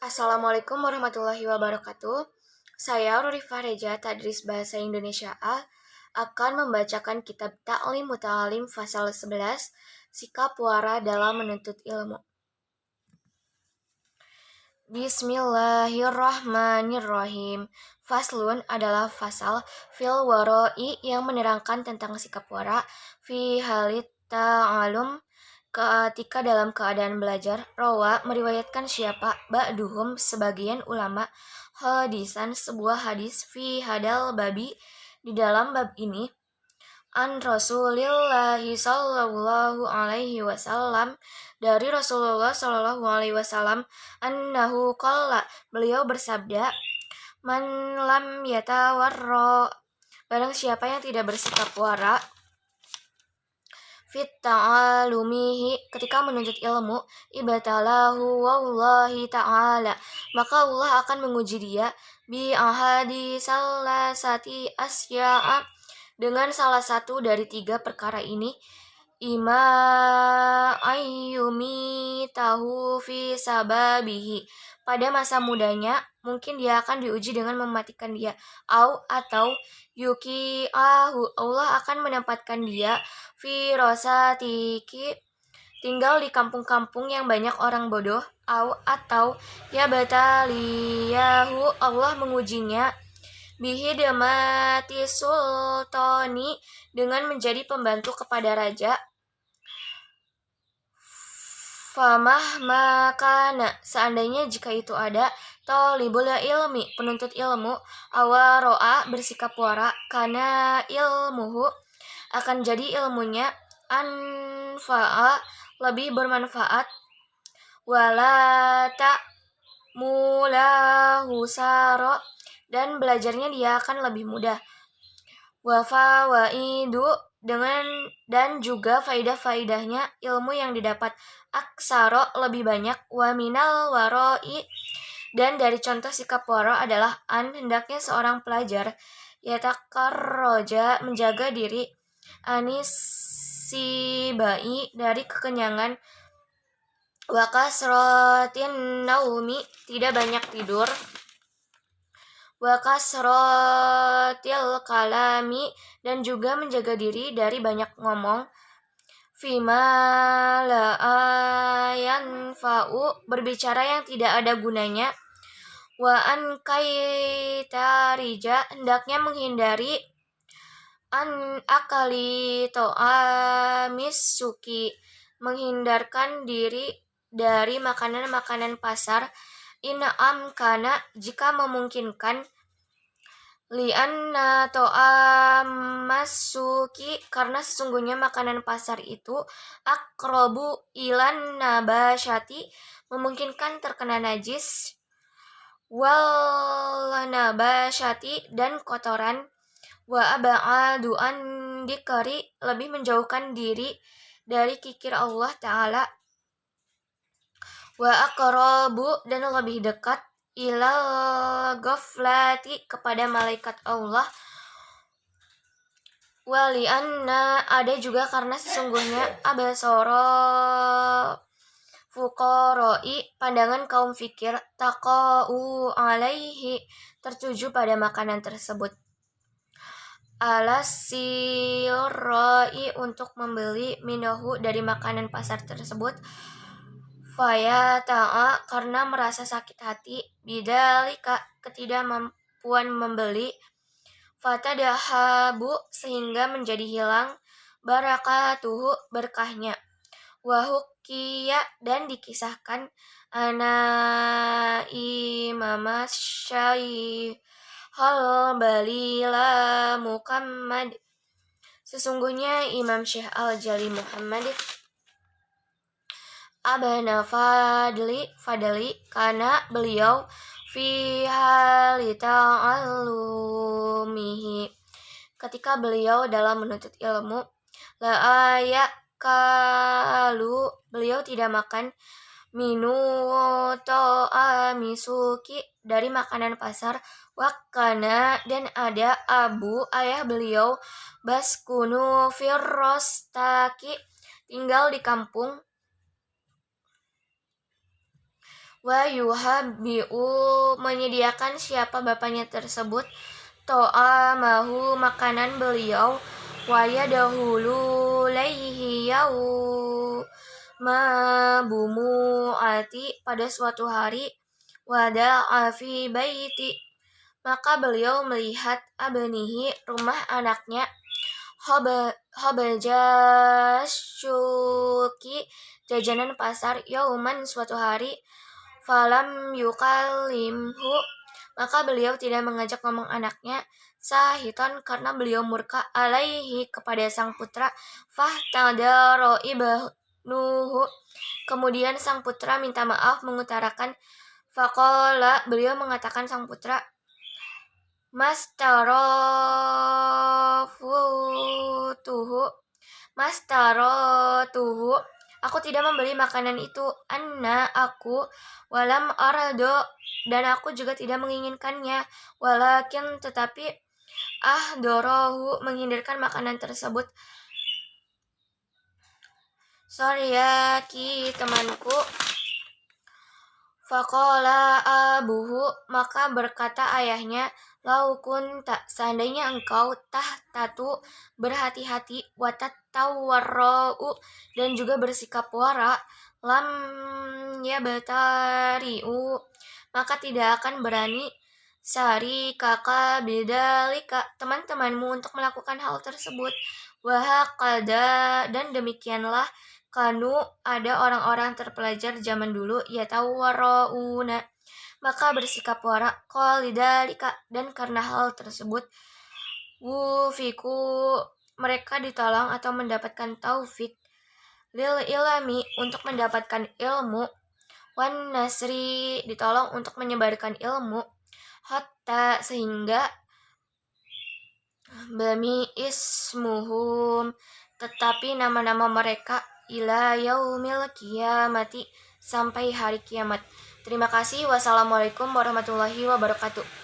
Assalamualaikum warahmatullahi wabarakatuh. Saya Ruri Fareja, Tadris Bahasa Indonesia A, akan membacakan kitab Ta'lim Muta'alim Fasal 11, Sikap Wara dalam Menuntut Ilmu. Bismillahirrahmanirrahim. Faslun adalah fasal fil waro'i yang menerangkan tentang sikap wara fi halit ta'alum ketika dalam keadaan belajar. Rawa meriwayatkan siapa ba'duhum sebagian ulama hadisan sebuah hadis fi hadal babi di dalam bab ini an Rasulillahi sallallahu alaihi wasallam dari Rasulullah sallallahu alaihi wasallam annahu qalla beliau bersabda man lam yatawarra barang siapa yang tidak bersikap wara fit ta'alumihi ketika menuntut ilmu ibtalahu wallahi ta'ala maka Allah akan menguji dia bi ahadi salasati asya'a dengan salah satu dari 3 perkara ini ima ayyumi tahu fi sababihi pada masa mudanya mungkin dia akan diuji dengan mematikan dia atau yuki Allah akan menempatkan dia fi rosatiki tinggal di kampung-kampung yang banyak orang bodoh atau ya bataliyahu Allah mengujinya bihidmati sultani dengan menjadi pembantu kepada raja famah kana seandainya jika itu ada tolibul ilmi penuntut ilmu awaroa bersikap wara karena ilmuhu akan jadi ilmunya anfa'a lebih bermanfaat wala ta'mulahu saro dan belajarnya dia akan lebih mudah wafawaidu dan juga faidah-faidahnya ilmu yang didapat aksaro lebih banyak waminal waroi dan dari contoh sikap waro adalah hendaknya seorang pelajar yatakarroja menjaga diri anisibai dari kekenyangan wakasrotin naumi tidak banyak tidur wakasrotil kalami dan juga menjaga diri dari banyak ngomong fima la yanfa'u berbicara yang tidak ada gunanya wa an kaitarija hendaknya menghindari an akali to'amis suki menghindarkan diri dari makanan-makanan pasar in'am kana jika memungkinkan li'anna to'amasuki karena sesungguhnya makanan pasar itu akrobu ilan nabashati memungkinkan terkena najis wal nabashati dan kotoran wa aba'adu an dikari lebih menjauhkan diri dari kikir Allah Ta'ala wa aqrabu dan lebih dekat ilal ghaflati kepada malaikat Allah wali anna ada juga karena sesungguhnya abasara fuqaroi pandangan kaum fikir taqau alaihi tertuju pada makanan tersebut alasiroi untuk membeli minahu dari makanan pasar tersebut faya ta'a karena merasa sakit hati bidalika ketidakmampuan membeli fatadahabu sehingga menjadi hilang barakatuhu berkahnya wahukiya dan dikisahkan ana imama syaihal balila Muhammad sesungguhnya Imam Syekh Al-Jali Muhammad Abana Fadli karena beliau fi halita alumihi ketika beliau dalam menuntut ilmu la ayak kalu beliau tidak makan minuto amisuki dari makanan pasar wakana dan ada abu ayah beliau baskunu firrostaki tinggal di kampung wa yuhabbi'u menyediakan siapa bapaknya tersebut to'amahu makanan beliau wa yadahulu laihi mabumu'ati pada suatu hari wada'a fi baiti maka beliau melihat abnihi rumah anaknya Habajasuki jajanan pasar yauman suatu hari falam yukalimhu maka beliau tidak mengajak ngomong anaknya sahitan karena beliau murka alaihi kepada sang putra fahtadaro ibnuhu kemudian sang putra minta maaf mengutarakan faqala beliau mengatakan sang putra Mastarotuhu aku tidak membeli makanan itu anna aku walam arado dan aku juga tidak menginginkannya walakin tetapi dorohu menghindarkan makanan tersebut sorry ya ki temanku faqala abuhu maka berkata ayahnya lau kunta seandainya engkau tahtatu berhati-hati watat tawarra'u dan juga bersikap wara lam yabtari'u maka tidak akan berani sari kakak bidalika teman-temanmu untuk melakukan hal tersebut wahakada dan demikianlah kanu ada orang-orang terpelajar zaman dulu ya tahu warauna maka bersikap wara qalidalika dan karena hal tersebut wufiku mereka ditolong atau mendapatkan taufik lil ilmi untuk mendapatkan ilmu wan nasri ditolong untuk menyebarkan ilmu hatta sehingga bami ismuhum tetapi nama-nama mereka ila yaumil qiyamati sampai hari kiamat. Terima kasih. Wassalamualaikum warahmatullahi wabarakatuh.